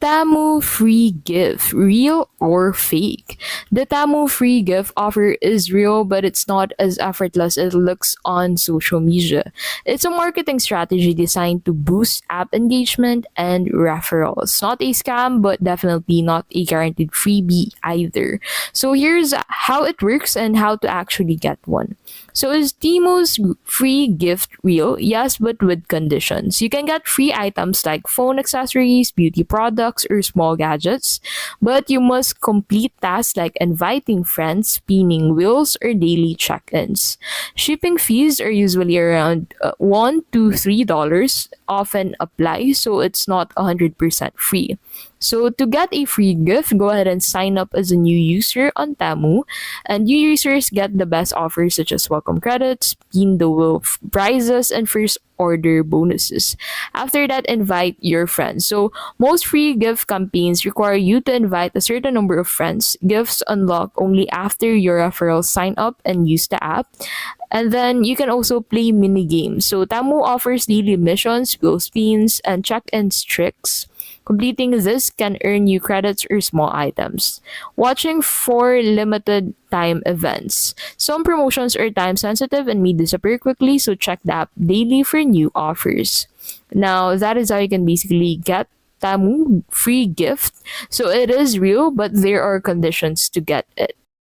Temu free gift, real or fake? The Temu free gift offer is real, but it's not as effortless as it looks on social media. It's a marketing strategy designed to boost app engagement and referrals. Not a scam, but definitely not a guaranteed freebie either. So here's how it works and how to actually get one. So is Temu's free gift real? Yes, but with conditions. You can get free items like phone accessories, beauty products, or small gadgets, but you must complete tasks like inviting friends, spinning wheels, or daily check-ins. Shipping fees are usually around $1 to $3 often apply, so it's not 100% free. So to get a free gift, go ahead and sign up as a new user on Temu. And new users get the best offers such as welcome credits, spin the wheel prizes, and first order bonuses. After that, invite your friends. So most free gift campaigns require you to invite a certain number of friends. Gifts unlock only after your referrals sign up and use the app. And then you can also play mini games. So Tamu offers daily missions, wheel spins, and check-in tricks. Completing this can earn you credits or small items. Watching for limited time events. Some promotions are time sensitive and may disappear quickly, so check the app daily for new offers. Now, that is how you can basically get Tamu free gift. So it is real, but there are conditions to get it.